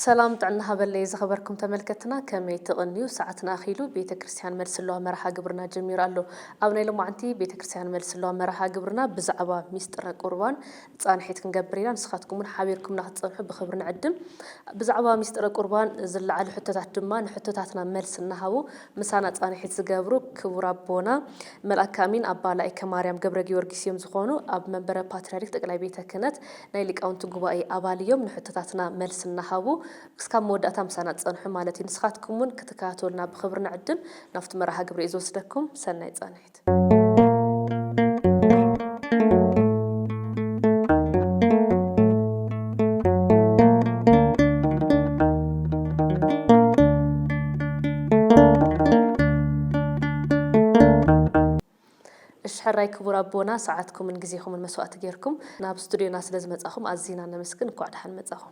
سلام تعنا هبل زخبركم تملكتنا كمي تغنيو ساعتنا أخيلو بيت كريستيان ملسلو مرحا قبرنا جمير ألو أو نيلو معنتي بيت كريستيان ملسلو مرحا قبرنا بزعبا ميستر قربان تسان حيت كنقبرينا نسخاتكم من حبيركم نحب بخبرنا عدم بزعبا ميستر قربان زل على حتتات دمان حتتاتنا ملس النهاو مسانا تسان حيت زقابرو كورابونا ملاكامين أبالا إيكا ماريام قبر جيورجيس يوم زخونو أب منبرا باتريك تقلعي بيتا كانت نايلك أونتو قبائي أباليوم نحتتاتنا ملس النهاو اسكام موداتا مسانا تصنحو مالتي نسخاتكمون كتكاتولنا بخبرنا عدم نافت مرحا قبر إزو سدكم سنة تصنحيت حراي كبر أبونا ساعتكم من جزيكم المسوات غيركم ناب استوديو ناس لازم تأخم عزينا نمسكن كوعد حن متأخم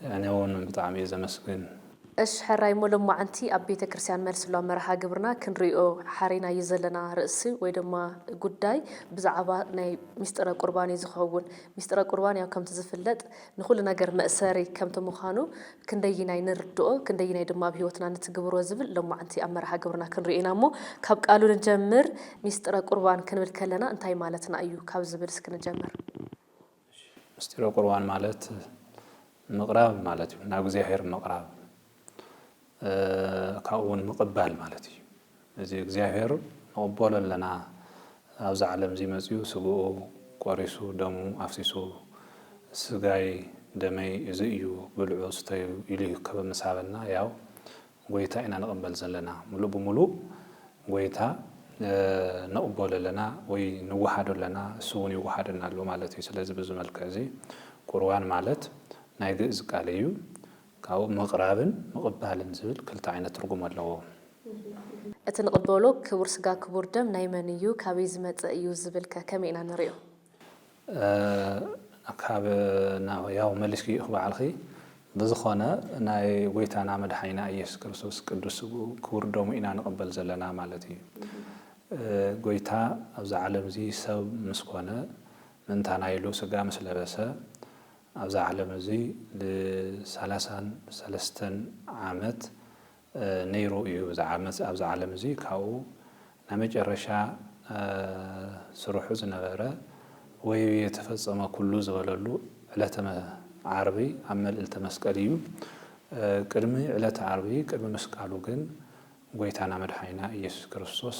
يعني هون بطعمي إذا مسكن إيش حراي مولم معنتي أبيت كرسيان مرسلو مرحا قبرنا كن ريو حرينا يزلنا رأسي ويدما قداي بزعبا ناي مستر قرباني زخون مستر قرباني كم تزفلت نقول نجر مأساري كم تمخانو كن دينا نردو كن دينا يدما بهوتنا نتجبر وزبل لما معنتي أمرحا قبرنا كن رينا مو كاب قالوا نجمر مستر قربان كن بالكلنا انتي مالتنا أيو كاب زبل سكن نجمر مستر قربان مالت مقراب مالتي ناقزي حير مقراب كأون مقبل مالتي زي እግዚአብሔር መقبلለና ኣብዚ ዓለም እዚ መጽዩ ስግኡ ቆሪሱ ደሙ ኣፍሲሱ ስጋይ ደመይ እዚ እዩ ብልዑ ስተዩ ኢሉ ከበመሳበና ያው ጎይታ ኢና ንቕበል ዘለና ሙሉ ብሙሉ ጎይታ ነቕበለለና ወይ ንወሓደለና እሱውን ይወሓደና ኣሎ ማለት እዩ ስለዚህ ብዙ መልከ እዚ ቁርባን ማለት ናይ ግእዝ ቃል እዩ ካው መቅራብን መቅባልን ዝብል ክልተ ዓይነት ትርጉም ኣለዎ እትንቅበሎ ክቡር ስጋ ክቡር ደም ናይ መን እዩ ካበይ ዝመፀ እዩ ዝብል ከመይ ኢና ንሪኦ ካብ ያው መልስኪ ይኽባልኺ ብዝኾነ ናይ ጎይታና መድሓኒና ኢየሱስ ክርስቶስ ቅዱስ ክቡር ደሙ ኢና ንቕበል ዘለና ማለት እዩ ጎይታ ኣብዚ ዓለም እዚ ሰብ ምስ ኮነ ምንታና ኢሉ ስጋ ምስ ለበሰ ኣብዚ ዓለም እዚ ለ33 ዓመት ነይሩ እዩ ኣብዚ ዓለም እዚ ካብኡ ናይ መጨረሻ ስሩሑ ዝነበረ ወይ የተፈጸመ ኩሉ ዝበለሉ ዕለተ ዓርቢ ኣብ መልዕልተ መስቀል እዩ ቅድሚ ዕለተ ዓርቢ ቅድሚ መስቀሉ ግን ጎይታና መድሓኒና ኢየሱስ ክርስቶስ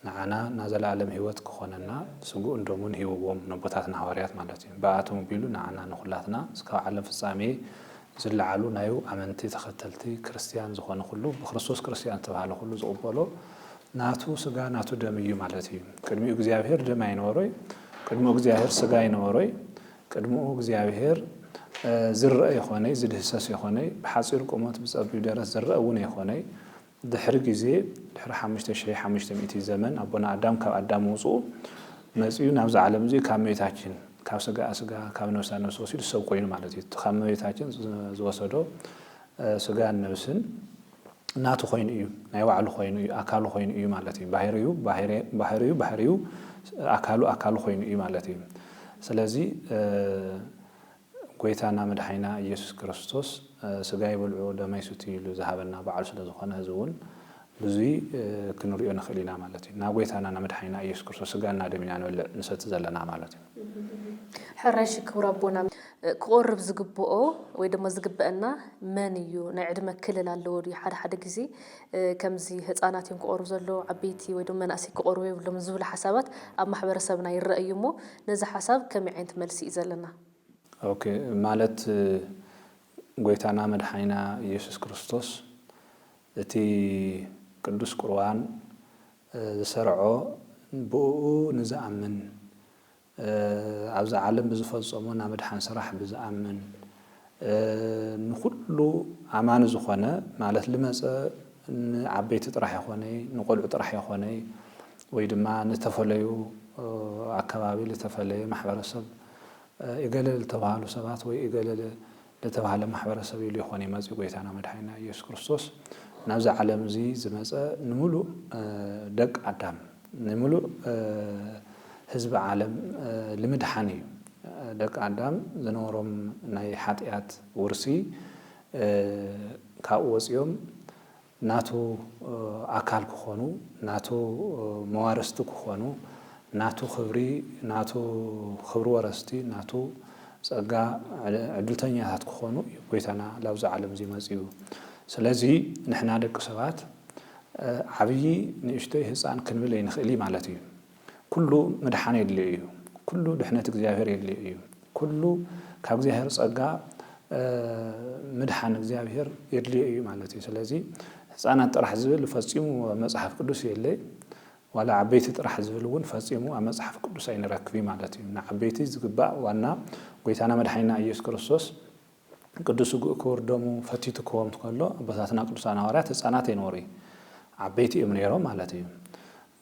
ንዓና ናዘላለም ህይወት ክኾነና ስጉእ እንደሙን ህይወዎም ነቦታትና ሐዋርያት ማለት እዩ በኣቶም ቢሉ ንዓና ንኹላትና እስካብ ዓለም ፍጻሜ ዝለዓሉ ናዩ ኣመንቲ ተኸተልቲ ክርስቲያን ዝኾነ ኩሉ ብክርስቶስ ክርስቲያን ተባሃለ ኩሉ ዝቕበሎ ናቱ ስጋ ናቱ ደም እዩ ማለት እዩ ቅድሚኡ እግዚአብሔር ደም ኣይነበሮይ ቅድሚኡ እግዚአብሔር ስጋ ኣይነበሮይ ቅድሚኡ እግዚአብሔር ዝርአ ይኾነይ ዝድህሰስ ይኾነይ ብሓፂር ቁመት ብፀቢብ ደረስ ዝርአ እውን ይኾነይ ድሕሪ ግዜ ድሕሪ 5500 ዘመን ኣቦና ኣዳም ካብ ኣዳም ወፅኡ መፅኡ ናብዚ ዓለም እዚ ካብ መቤታችን ካብ ስጋ ስጋ ካብ ነፍሳ ነፍስ ወሲዱ ሰብ ኮይኑ ማለት እዩ ካብ መቤታችን ዝወሰዶ ስጋን ነፍስን ናቱ ኮይኑ እዩ ናይ ባዕሉ ኮይኑ እዩ ኣካሉ ኮይኑ እዩ ማለት እዩ ባህሪዩ ኣካሉ ኮይኑ እዩ ማለት እዩ ስለዚ ጎይታና መድሓኒና ኢየሱስ ክርስቶስ ስጋ ይበልዑ ደመይ ሰትዩ ኢሉ ዝሃበና በዓል ስለ ዝኾነ ህዝቡን ብዙይ ክንሪኦ ንኽእል ኢና ማለት እዩ ናብ ጎይታና መድሓኒና ኢየሱስ ክርስቶስ ስጋና ደምና ንበልዕ ንሰቲ ዘለና ማለት እዩ ሕራሽ ክቡር ኣቦና ክቆርብ ዝግብኦ ወይ ድማ ዝግበአና መን እዩ ናይ ዕድመ ክልል ኣለዎ ድዩ ሓደ ግዜ ከምዚ ህፃናት እዮም ክቆርቡ ዘሎ ዓበይቲ ወይ ድማ መናእሰይ ክቆርቡ የብሎም ዝብሉ ሓሳባት ኣብ ማሕበረሰብና ይረአዩ እሞ ነዚ ሓሳብ ከመይ ዓይነት መልሲ እዩ ዘለና ኦኬ ማለት ጎይታና መድሓኒና ኢየሱስ ክርስቶስ እቲ ቅዱስ ቁርባን ዝሰርዖ ብኡ ንዝኣምን ኣብዚ ዓለም ብዝፈጸሙ ናብ መድሓን ስራሕ ብዝኣምን ንኩሉ ኣማኒ ዝኾነ ማለት ልመፀ ንዓበይቲ ጥራሕ ይኾነይ ንቆልዑ ጥራሕ ይኾነይ ወይ ድማ ንተፈለዩ ኣከባቢ ዝተፈለየ ማሕበረሰብ ይገለል ተባሃሉ ሰባት ወይ ይገለል ለተባሃለ ማሕበረሰብ ኢሉ ይኾነ ይመጽእ ጎይታና መድሓኒና ኢየሱስ ክርስቶስ ናብዚ ዓለም እዚ ዝመፀ ንሙሉእ ደቅ ኣዳም ንሙሉእ ህዝቢ ዓለም ልምድሓን እዩ ደቂ ኣዳም ዝነበሮም ናይ ሓጢኣት ውርሲ ካብኡ ወፂኦም ናቱ ኣካል ክኾኑ ናቱ መዋርስቲ ክኾኑ ናቱ ክብሪ ወረስቲ ናቱ ጸጋ ዕድልተኛታት ክኾኑ ጎይታና ላብዚ ዓለም እዚ መጽኡ ስለዚ ንሕና ደቂ ሰባት ዓብይ ንእሽተይ ህፃን ክንብል ኣይንኽእል ማለት እዩ ኩሉ መድሓኒ የድልዮ እዩ ኩሉ ድሕነት እግዚአብሔር የድልዮ እዩ ኩሉ ካብ እግዚአብሔር ጸጋ ምድሓን እግዚአብሔር የድልዮ እዩ ማለት እዩ ስለዚ ህፃናት ጥራሕ ዝብል ፈጺሙ መጽሓፍ ቅዱስ የለ ወላ ዓበይቲ ጥራሕ ዝብል እውን ፈጺሙ ኣብ መጽሓፍ ቅዱስ ኣይንረክብ ማለት እዩ ንዓበይቲ ዝግባእ ዋና ጎይታና መድሓኒና ኢየሱስ ክርስቶስ ቅዱስ ክቡር ደሙ ፈቲቱ ክቦም ተከሎ ኣቦታትና ቅዱሳን ሐዋርያት ህፃናት ይኖሩ ዓበይቲ እዮም ነይሮም ማለት እዩ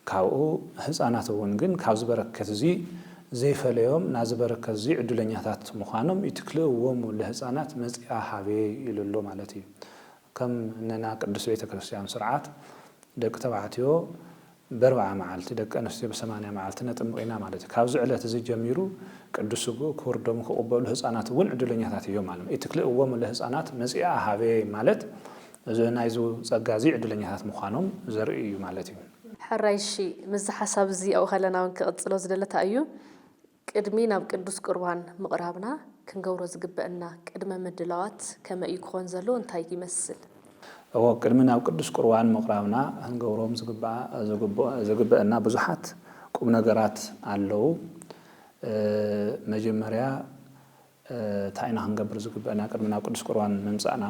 ካብኡ ህፃናት እውን ግን ካብ ዝበረከት እዚ ዘይፈለዮም ናዝበረከት እዚ ዕድለኛታት ምዃኖም ይትክልእዎም ለህፃናት መጽያ ሃቤ ይልሎ ማለት እዩ ከም ነና ቅዱስ ቤተ ክርስቲያን ስርዓት ደቂ ተባዕትዮ በ40 መዓልቲ ደቂ ኣንስትዮ ብ80 መዓልቲ ነጥምቂና ማለት እዩ ካብዚ ዕለት እዚ ጀሚሩ ቅዱስ ክቡር ደሙ ክቕበሉ ህፃናት እውን ዕድለኛታት እዮም ማለት እዩ ይትክልእዎም ለህፃናት መጽያ ሃቤ ማለት እዚ ናይዙ ጸጋ እዚ ዕድለኛታት ምዃኖም ዘርኢ እዩ ማለት እዩ ሕራይሺ ምዝ ሓሳብ እዚ ኣው ከለናውን ክቕጽሎ ዝደለታ እዩ ቅድሚ ናብ ቅዱስ ቁርባን ምቕራብና ክንገብሮ ዝግበአና ቅድመ ምድላዋት ከመይ ክኾን ዘሎ እንታይ ይመስል ቅድሚ ናብ ቅዱስ ቁርባን ምቕራብና ክንገብሮም ዝግበአና ብዙሓት ቁም ነገራት ኣለው መጀመርያ ታይና ክንገብር ዝግበአና ቅድሚ ናብ ቅዱስ ቁርባን ምምጻእና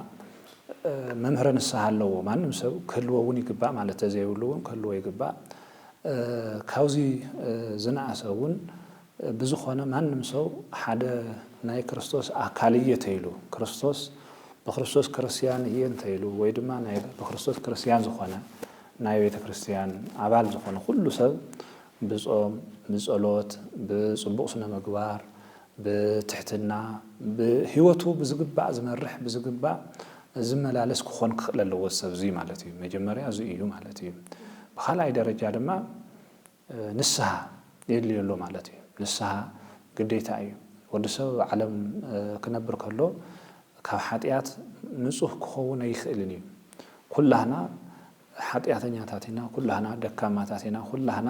መምህረ ንስሓ ኣለዎ ማንም ሰብ ክህልዎ እውን ይግባእ ማለት ተዘይብሉ እውን ክህልዎ ይግባእ ካብዚ ዝነኣሰ እውን ብዝኾነ ማንም ሰው ሓደ ናይ ክርስቶስ ኣካልየ ተይሉ ክርስቶስ በክርስቶስ ክርስቲያን እየ እንተይሉ ወይ ድማ ናይ በክርስቶስ ክርስቲያን ዝኾነ ናይ ቤተ ክርስቲያን ኣባል ዝኾነ ኩሉ ሰብ ብጾም ብጸሎት ብጽቡቕ ስነ ምግባር ብትሕትና ብህይወቱ ብዝግባእ ዝመርሕ ብዝግባእ ዝመላለስ ክኾን ክኽእል ኣለዎ ሰብ እዚ ማለት እዩ መጀመርያ እዚ እዩ ማለት እዩ ብኻልኣይ ደረጃ ድማ ንስሓ የድልዮ ኣሎ ማለት እዩ ንስሓ ግዴታ እዩ ወዲ ሰብ ዓለም ክነብር ከሎ ካብ ሓጢኣት ንጹህ ክኸውን ኣይኽእልን እዩ ኩላህና ሓጢኣተኛታት ኢና ኩላህና ደካማታት ኢና ኩላህና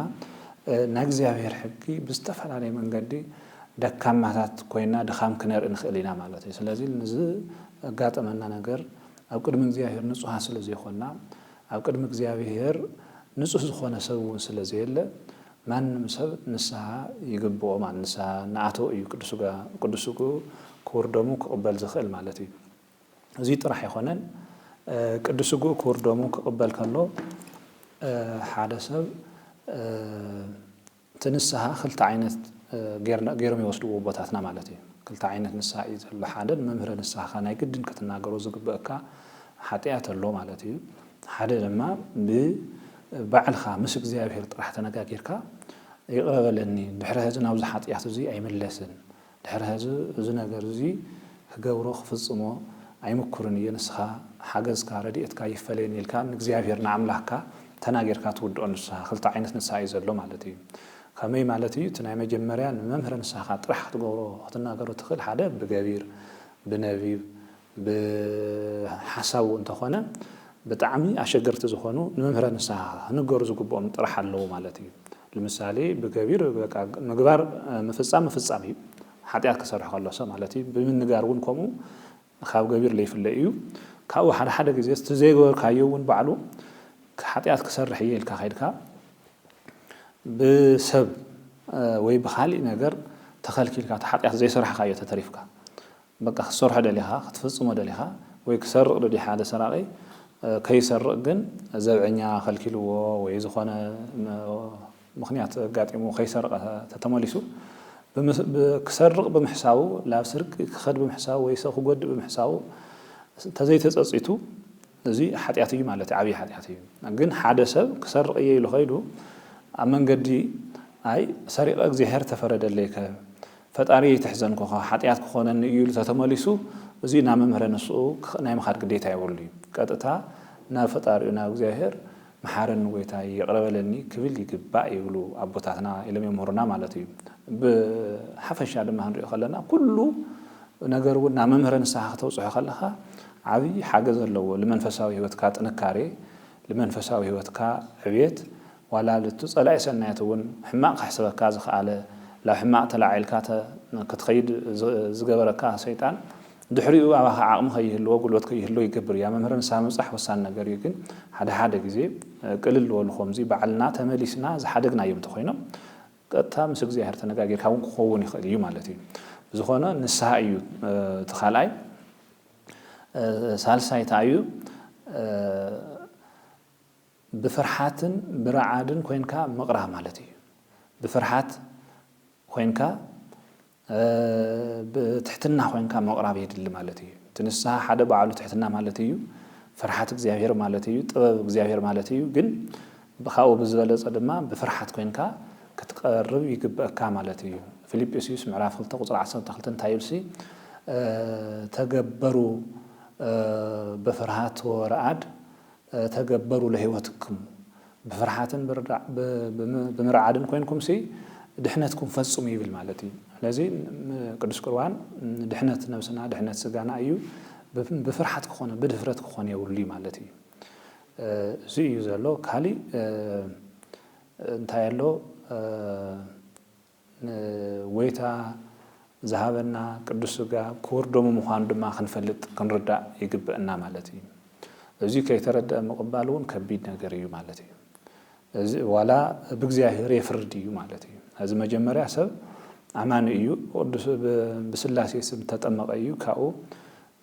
ናይ እግዚአብሔር ሕጊ ብዝተፈላለየ መንገዲ ደካማታት ኮይና ድኻም ክነርኢ ንኽእል ኢና ማለት እዩ ስለዚ ንዝ ኣጋጠመና ነገር ኣብ ቅድሚ እግዚአብሔር ንጹሃን ስለ ዘይኮንና ኣብ ቅድሚ እግዚአብሔር ንጹህ ዝኾነ ሰብ እውን ስለ ዘየለ ማንም ሰብ ንስሓ ይግብኦ ማለት ንስሓ ንኣተው እዩ ቅዱስ ክቡር ደሙ ክቕበል ዝኽእል ማለት እዩ እዚ ጥራሕ ይኾነን ቅዱስ ክቡር ደሙ ክቕበል ከሎ ሓደ ሰብ ትንስሓ ክልተ ዓይነት ገይሮም ይወስድዎ ቦታትና ማለት እዩ ክልተ ዓይነት ንስሓ እዩ ዘሎ ሓደ መምህረ ንስሓ ናይ ግድን ክትናገሮ ዝግበአካ ሓጢኣት ኣሎ ማለት እዩ ሓደ ድማ ብባዕልኻ ምስ እግዚአብሔር ጥራሕ ተነጋጊርካ ይቕረበለኒ ድሕሪ ሕዚ ናብዚ ሓጢኣት እዚ ኣይምለስን ድሕሪ ሕዚ እዚ ነገር እዚ ክገብሮ ክፍጽሞ ኣይምኩርን እየ ንስኻ ሓገዝካ ረድኤትካ ይፈለየኒ ኢልካ ንእግዚአብሔር ንኣምላኽካ ተናጊርካ ትውድኦ ንስሓ ክልተ ዓይነት ንስሓ እዩ ዘሎ ማለት እዩ ከመይ ማለት እዩ እቲ ናይ መጀመርያ ንመምህረ ንስሓኻ ጥራሕ ክትገብሮ ክትናገሮ ትኽእል ሓደ ብገቢር ብነቢብ ብሓሳቡ እንተኾነ ብጣዕሚ ኣሸገርቲ ዝኾኑ ንመምህረ ንስሓ ንገሩ ዝግብኦም ጥራሕ ኣለዎ ማለት እዩ ለምሳሌ ብገቢር ምግባር ምፍጻም እዩ ሓጢኣት ክሰርሕ ከሎ ሰብ ማለት እዩ ብምንጋር እውን ከምኡ ካብ ገቢር ለይፍለ እዩ ካብኡ ሓደ ግዜ እቲ ዘይገበርካዮ እውን ባዕሉ ሓጢኣት ክሰርሕ እየ ኢልካ ኸይድካ ብሰብ ወይ ብኻሊእ ነገር ተኸልኪልካ ሓጢኣት ዘይሰርሕካዮ ተተሪፍካ በቃ ክሰርሖ ደሊኻ ክትፍጽሞ ደሊኻ ወይ ክሰርቕ ደሊ ሓደ ሰራቒ ከይሰርቕ ግን ዘብዐኛ ኸልኪልዎ ወይ ዝኾነ ምኽንያት ኣጋጢሙ ከይሰርቕ ተተመሊሱ ክሰርቕ ብምሕሳቡ ላብ ስርቂ ክኸድ ብምሕሳቡ ወይ ሰብ ክጎድእ ብምሕሳቡ ተዘይተጸጺቱ እዚ ሓጢኣት እዩ ማለት ዓብዪ ሓጢኣት እዩ ግን ሓደ ሰብ ክሰርቕ እየ ኢሉ ኸይዱ ኣብ መንገዲ ኣይ ሰሪቐ እግዚኣብሔር ተፈረደለይከ ፈጣሪ ይትሕዘንኩ ሓጢኣት ክኾነኒ እዩ ኢሉ ተተመሊሱ እዚ ናብ መምህረ ንስኡ ናይ ምኻድ ግዴታ የብሉ እዩ ቀጥታ ናብ ፈጣሪኡ ናብ እግዚኣብሔር መሓረኒ ጎይታይ ይቕረበለኒ ክብል ይግባእ ይብሉ ኣቦታትና ኢሎም የምህሩና ማለት እዩ ብሓፈሻ ድማ ክንሪኦ ከለና ኩሉ ነገር እውን ናብ መምህረ ንስሓ ከተውፅሖ ከለኻ ዓብይ ሓገዝ ኣለዎ ለመንፈሳዊ ህይወትካ ጥንካሬ ለመንፈሳዊ ህይወትካ ዕብየት ዋላ ልትጸላኢ ሰናይትን ሕማቕ ክሕሰበካ ዝኽኣለ ላብ ሕማቕ ተላዒልካ ክትኸይድ ዝገበረካ ሰይጣን ድሕሪኡ ኣባኻ ዓቕሚ ከይህልዎ ጉልበት ከይህልዎ ይገብር እያ መምህር ንስሓ ምብፃሕ ወሳኒ ነገር እዩ ግን ሓደ ግዜ ቅልል ዝበሉ ከምዚ በዓልና ተመሊስና ዝሓደግናዮም እንተኮይኖም ቀጥታ ምስ እግዚኣብሔር ተነጋጊርካ እውን ክኸውን ይኽእል እዩ ማለት እዩ ዝኾነ ንስሓ እዩ እቲ ካልኣይ ሳልሳይ እንታይ እዩ ብፍርሓትን ብረዓድን ኮይንካ ምቕራብ ማለት እዩ ብፍርሓት ኮይንካ بتحتنا خوين كان مقرب يدل مالتي تنسها حدا بعلو تحتنا مالتي فرحات እግዚአብሔር مالتي طبب እግዚአብሔር مالتي ግን بخاو بزبلص دما بفرحات خوين كا كتقرب يغبك مالتي فيليبيوس ምዕራፍ 2 ቁጥር 12 ታይልሲ ተገበሩ بفرحات ورعد تገበሩ ለህይወትኩም بفرحاتن بمرعدن ኮይንኩም سي دحنتكم فصموا يبل مالتي لذي قدس قرآن دحنت نفسنا دحنت سجانا أيو بفرحة كخونة بدفرت كخونة يولي مالتي زي يزالو كالي انتايلو ويتا ذهبنا قدس سجا كوردوم مخان دما خنفلت كنردا يجبنا مالتي زي كي تردا مقبالون كبيد نجريو مالتي ولا بجزاهير يفرديو مالتي هذا مجمرة سب أمان إيو قدس بسلاسي سب تتأمق إيو كأو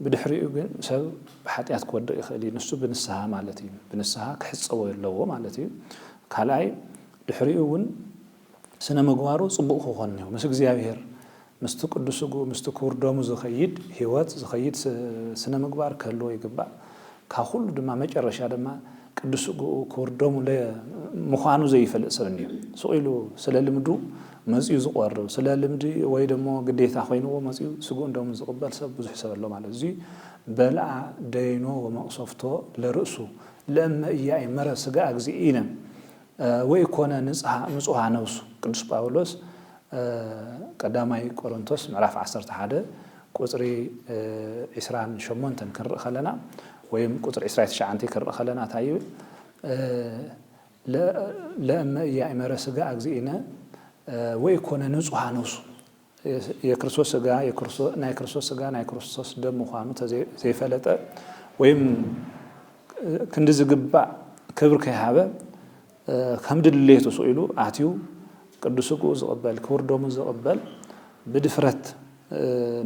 بدحريو جن سب بحتيات كود يخلي نسو بنسها مالتي بنسها كحس أو اللو مالتي كلاي دحريوون سنة مجوارو صبوخ خانه مسك زيابير مستق قدسجو مستقور دوم زخيد هوات زخيد سنة مجوار كلو يجبا كخول دما مجرشة دما قدسجو كوردوم له مخانو زي فلسفني سئلو سلالمدو مزيو زقرب سلالمدي ወይ ደሞ ግዴታ ሆይነው መዝዩ ስጉ እንደም ዝقبل ሰብ ብዙ حساب له ማለት እዚ በልዓ ደይኖ ወመቅሰፍቶ ለርእሱ ለእመ ኢያይ መረ ስጋ እግዚእነ ወይ ኮነ ንጹሃ ነውሱ ቅዱስ ጳውሎስ ቀዳማይ ቆሮንቶስ ምዕራፍ 11 ቁጥሪ 28 ክንርኢ ከለና ወይም ቁጥር 29 ክንርኢ ከለና ታዩ ለእመ ኢያይ መረ ስጋ እግዚእነ ወይ ኮነ ንጹሃ ነውሱ የክርስቶስ ስጋ ናይ ክርስቶስ ደም ሆኑ ዘይፈለጠ ወይም ክንድዝግባ ክብር ከይሃበ ከምድልሌቱ ሰኢሉ አትዩ ቅዱስቁ ዝቀበል ክወርዶሙ ዝቀበል ብድፍረት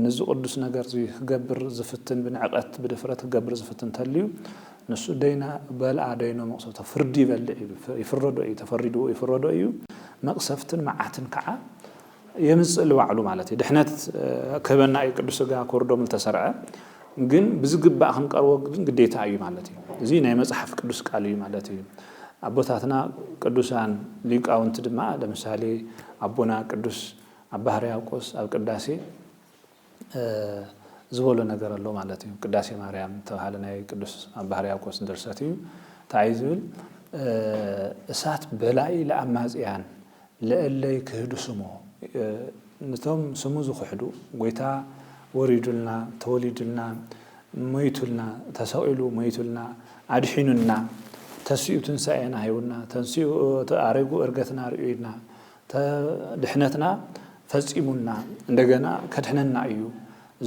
ንዙ ቅዱስ ነገር ዝገብር ዝፍትን ብንዕቀት ብድፍረት ዝገብር ዝፍትን ተልዩ ንሱ ደይና በልዓ ደይኖ መቅሰፍቶ ፍርዲ ይበልዕ ይፍረዶ ተፈሪዶ ይፍረዶ እዩ مقصفتن معاتن كعا يمصل وعلو مالتي دحنت كبنا اي قدس سغا كوردوم تسرع ግን بزغبا خنقرو ግን ግዴታ እዩ ማለት እዩ እዚ ናይ መጽሐፍ ቅዱስ ቃል እዩ ማለት እዩ አቦታትና ቅዱሳን ሊቃውንት ድማ ለምሳሌ አቦና ቅዱስ አባ ሕርያቆስ አብ ቅዳሴ ዝወሎ ነገር አለው ማለት እዩ ቅዳሴ ማርያም ተባለ ናይ ቅዱስ አባ ሕርያቆስ ድርሰት እዩ ታይዝብል እሳት በላይ ለአማጽያን ለእለይ ክህዱ ስሙ ነቶም ስሙ ዝخحዱ ጎይታ ወሪዱልና ተወሊዱልና ሞይቱልና ተሰቂሉ ሞይቱልና አድሒኑና ተስዩ ትንሳኤና hayውና ተንስዩ አረጉ እርገትና ርኡይና ድሕነትና ፈጽሙና እንደገና ከድሕነና እዩ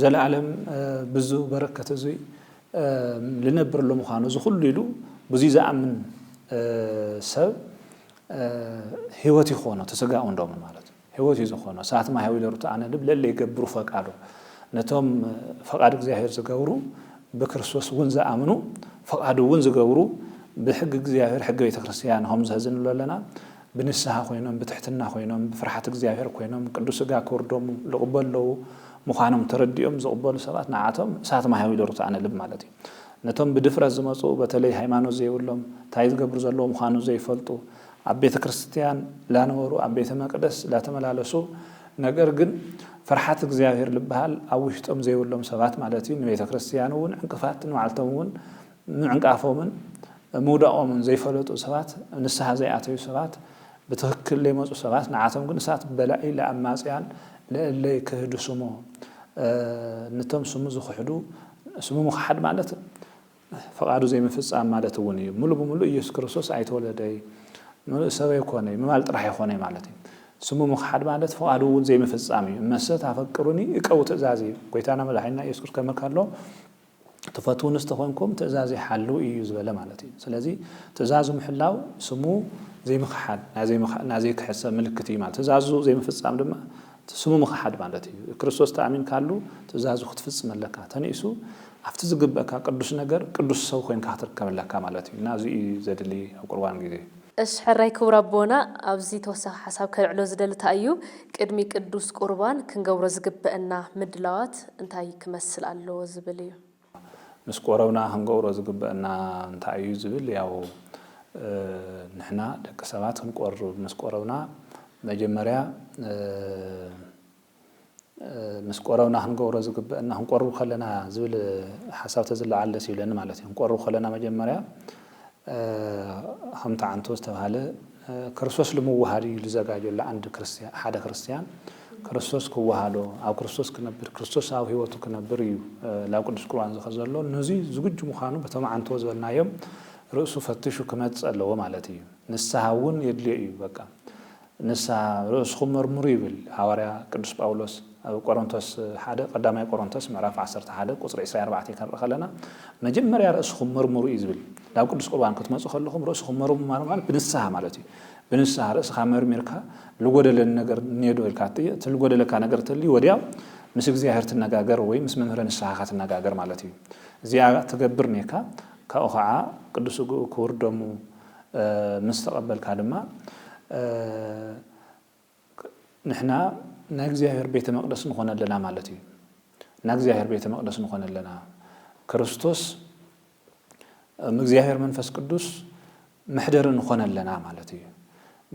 ዘለዓለም ብዙ በረከተ እዚ ልነብር ለምዃኑ ዝኹሉ ኢሉ ብዙ ዘአምን ሰብ ህይወት ይኾነ ተሰጋው እንደም ማለት ህይወት ይዞኾነ ሰዓት ማ ህይወት ይሩት አነ ለለ ይገብሩ ፈቃዱ ነቶም ፈቃድ እግዚአብሔር ዝገብሩ በክርስቶስ ወንዘ አምኑ ፈቃዱ ወንዘ ዝገብሩ በሕግ እግዚአብሔር ሕግ ቤተ ክርስቲያን هم ዘህዝን ለለና ብንስሐ ኮይኖም በትሕትና ኮይኖም በፍርሃት እግዚአብሔር ኮይኖም ቅዱስ ጋ ኮርዶም ለقبለው مخانم ተረዲኦም ዝقبሉ ሰባት ናዓቶም ሰዓት ማ ህይወት ይሩት አነ ልብ ማለት እዩ ነቶም በድፍረት ዝመጹ በተለይ ሃይማኖት ዘይብሎም ታይዝ ገብሩ ዘለው مخانو ዘይፈልጡ አቤተ ክርስቲያን ላነወሩ አቤተ መቅደስ ላተመላለሱ ነገር ግን ፍርሃት እግዚአብሔር ልባል አውሽጦም ዘይብሎም ሰባት ማለት እዩ ቤተ ክርስቲያን ወን እንቅፋት ማልተውን እንቃፎምን ሙዳኦም ዘይፈልጡ ሰባት ንስሐ ዘይአተዩ ሰባት በትክክል ለመጹ ሰባት ናዓቶም ግን ሰዓት በላይ ለአማጽያን ለእለይ ክህዱ ስሙ ነቶም ስሙ ዝخحዱ ስሙ ምክሓድ ማለት ፈቃዱ ዘይምፍጻም ማለት እውን እዩ ሙሉ በሙሉ ኢየሱስ ክርስቶስ ኣይተወለደይ ሰብ ኣይኮነይ ምባል ጥራሕ ኣይኮነይ ማለት እዩ ስሙ ምክሓድ ማለት ፈቃዱ እውን ዘይምፍጻም እዩ መሰት ኣፈቅሩኒ እቀው ትእዛዝ እዩ ጎይታና መድሓኒና ኢየሱስ ክርስቶስ ከመካሎ ተፈትውን ዝተኾንኩም ትእዛዝ ይሓሉ እዩ ዝበለ ማለት እዩ ስለዚ ትእዛዙ ምሕላው ስሙ ዘይምክሓድ ናዘይ ክሕሰብ ምልክት እዩ ማለት ትእዛዙ ዘይምፍጻም ድማ ስሙ ምክሓድ ማለት እዩ ክርስቶስ ተኣሚን ካሉ ትእዛዙ ክትፍጽም ኣለካ ተኒእሱ ኣብቲ ዝግበአካ ቅዱስ ነገር ቅዱስ ሰው ኮይንካ ክትርከበለካ ማለት እዩ ናዚ ዘድሊ ኣብ ቁርባን ግዜ እሺ ሕራይ ክቡር ኣቦና ኣብዚ ተወሳኺ ሓሳብ ከልዕሎ ዝደልታ እዩ ቅድሚ ቅዱስ ቁርባን ክንገብሮ ዝግበአና ምድላዋት እንታይ ክመስል ኣለዎ ዝብል እዩ ምስ ቆረብና ክንገብሮ ዝግበአና እንታይ እዩ ዝብል ያው ንሕና ደቂ ሰባት ክንቆርብ ምስ ቆረብና መጀመርያ ምስ ቆረብና ክንገብሮ ዝግበአና ክንቆርብ ከለና ዝብል ሓሳብ ተዝለዓለስ ይብለኒ ማለት እዩ ክንቆርብ ከለና መጀመርያ ከምቲ ዓንቶ ዝተባሃለ ክርስቶስ ልምውሃድ እዩ ዝዘጋጀሉ አንድ ክርስቲያን ሓደ ክርስቲያን ክርስቶስ ክወሃዶ ኣብ ክርስቶስ ክነብር ክርስቶስ ኣብ ህይወቱ ክነብር እዩ ላብ ቅዱስ ቁርባን ዝኸዘሎ ነዚ ዝግጁ ምዃኑ በቶም ዓንቶ ዝበልናዮም ርእሱ ፈትሹ ክመጽእ ኣለዎ ማለት እዩ ንስሓ እውን የድልዮ እዩ በቃ ንስሓ ርእስኩም መርምሩ ይብል ሐዋርያ ቅዱስ ጳውሎስ ኣብ ቆሮንቶስ ሓደ ቀዳማይ ቆሮንቶስ ምዕራፍ 11 ቁጽሪ 24 ከንረኸለና መጀመርያ ርእስኩም መርምሩ እዩ ዝብል ላብ ቅዱስ ቁርባን ክትመጹ ከለኹም ርእስኩም መርምሩ ማለት ብንስሓ ማለት እዩ ብንስሓ ርእስኻ መርሚርካ ልጎደለ ነገር ንየዶ ኢልካ ትልጎደለካ ነገር ተሊ ወዲያው ምስ እግዚአብሔር ትነጋገር ወይ ምስ መምህረ ንስሓኻ ትነጋገር ማለት እዩ እዚኣ ትገብር ኔካ ካብኡ ከዓ ቅዱስ ክቡር ደሙ ምስ ተቐበልካ ድማ ንሕና ናይ እግዚአብሔር ቤተ መቅደስ ንኾነ ኣለና ማለት እዩ ናይ እግዚአብሔር ቤተ መቅደስ ንኾነ ኣለና ክርስቶስ እግዚአብሔር መንፈስ ቅዱስ ምሕደር ንኾነ ኣለና ማለት እዩ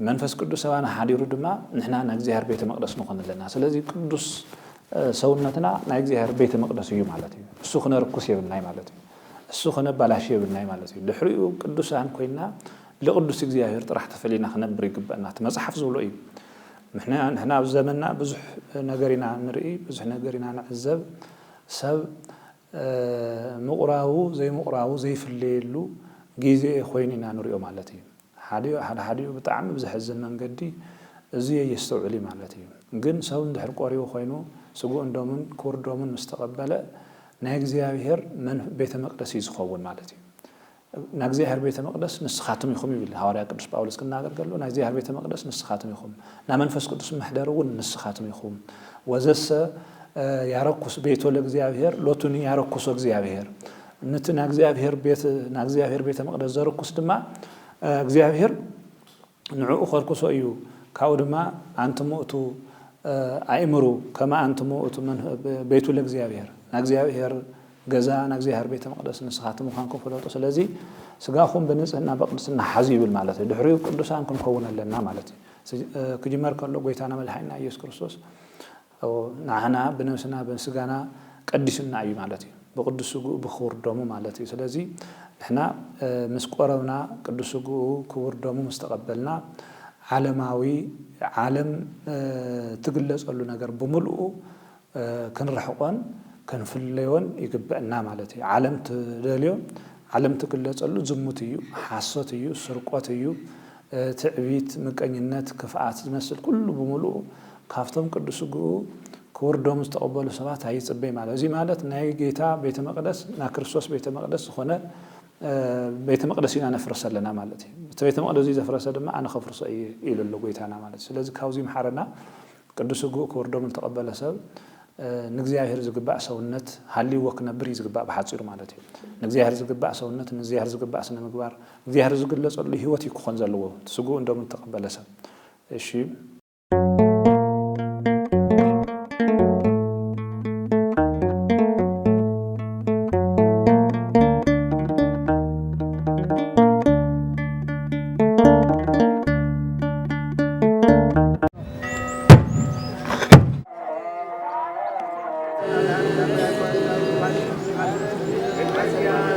መንፈስ ቅዱስ ሰባና ሓዲሩ ድማ ንሕና ናይ እግዚአብሔር ቤተ መቅደስ ንኾነ ኣለና ስለዚ ቅዱስ ሰውነትና ናይ እግዚአብሔር ቤተ መቅደስ እዩ ማለት እዩ እሱ ክነርኩስ የብልናይ ማለት እዩ እሱ ክነባላሽ የብልናይ ማለት እዩ ድሕሪኡ ቅዱሳን ኮይና ለቅዱስ እግዚአብሔር ጥራሕ ተፈሊና ክነብር ይግበአና መጽሓፍ ዝብሎ እዩ ንሕና ኣብ ዘመንና ብዙሕ ነገር ኢና ንርኢ ብዙሕ ነገር ኢና ንዕዘብ ሰብ ምቁራቡ ዘይምቁራቡ ዘይፍለየሉ ግዜ ኮይኑ ኢና ንሪኦ ማለት እዩ ሓዲኡ ብጣዕሚ ብዝሕዝን መንገዲ እዚ የስተውዕል ማለት እዩ ግን ሰብ እንድሕር ቆሪቡ ኮይኑ ስጉእ ዶምን ክቡር ዶምን ምስ ተቐበለ ናይ እግዚአብሔር ቤተ መቅደስ እዩ ዝኸውን ማለት እዩ ናይ እግዚአብሔር ቤተ መቅደስ ንስኻትም ኢኹም ይብል ሐዋርያ ቅዱስ ጳውሎስ ክናገር ከሎ ናይ እግዚአብሔር ቤተ መቅደስ ንስኻትም ኢኹም ናይ መንፈስ ቅዱስ ምሕደር እውን ንስኻትም ኢኹም ወዘሰ ያረኩስ ቤቶ ለእግዚአብሔር ሎቱኒ ያረኩሶ እግዚአብሔር ነቲ ናይ እግዚአብሔር ቤተ መቅደስ ዘረኩስ ድማ እግዚአብሔር ንዕኡ ከርኩሶ እዩ ካብኡ ድማ አንትሙ እቱ ኣእምሩ ከማ አንትሙ እቱ ቤቱ ለእግዚአብሔር ናይ እግዚአብሔር ገዛ ናይ እግዚአብሔር ቤተ መቅደስ ንስኻትም ምዃንኩም ፍለጡ ስለዚ ስጋኹም ብንጽህና በቅድስና ሓዙ ይብል ማለት እዩ ድሕሪኡ ቅዱሳን ክንከውን ኣለና ማለት እዩ ክጅመር ከሎ ጎይታና መድሓኒና ኢየሱስ ክርስቶስ ንዓና ብነብስና ብስጋና ቀዲስና እዩ ማለት እዩ ብቅዱስ ስጉኡ ብክቡር ደሙ ማለት እዩ ስለዚ ንሕና ምስ ቆረብና ቅዱስ ስጉኡ ክቡር ደሙ ምስ ተቐበልና ዓለማዊ ዓለም ትግለጸሉ ነገር ብምልኡ ክንረሕቆን ክንፍለዮን ይግበአና ማለት እዩ ዓለም ትደልዮ ዓለም ትግለጸሉ ዝሙት እዩ ሓሶት እዩ ስርቆት እዩ ትዕቢት ምቀኝነት ክፍኣት ዝመስል ኩሉ ብምልኡ ካብቶም ቅዱስ ስጉኡ ክቡር ደሙ ዝተቐበሉ ሰባት ኣይጽበይ ማለት እዚ ማለት ናይ ጌታ ቤተ መቅደስ ናይ ክርስቶስ ቤተ መቅደስ ዝኾነ ቤተ መቅደስ ኢና ነፍርስ ኣለና ማለት እዩ እቲ ቤተ መቅደስ ዘፍረሰ ድማ ኣነ ከፍርሶ ኢሉ ኣሎ ጎይታና ማለት እዩ ስለዚ ካብዚ ምሓረና ቅዱስ ስጉኡ ክቡር ደሙ ዝተቐበለ ሰብ ንእግዚአብሔር ዝግባእ ሰውነት ሃልይዎ ክነብር እዩ ዝግባእ ብሓፂሩ ማለት እዩ ንእግዚአብሔር ዝግባእ ሰውነት ንእግዚአብሔር ዝግባእ ስነ ምግባር እግዚአብሔር ዝግለጸሉ ህይወት እዩ ክኾን ዘለዎ ስጉኡ ደሙ ዝተቐበለ ሰብ እሺ Gracias.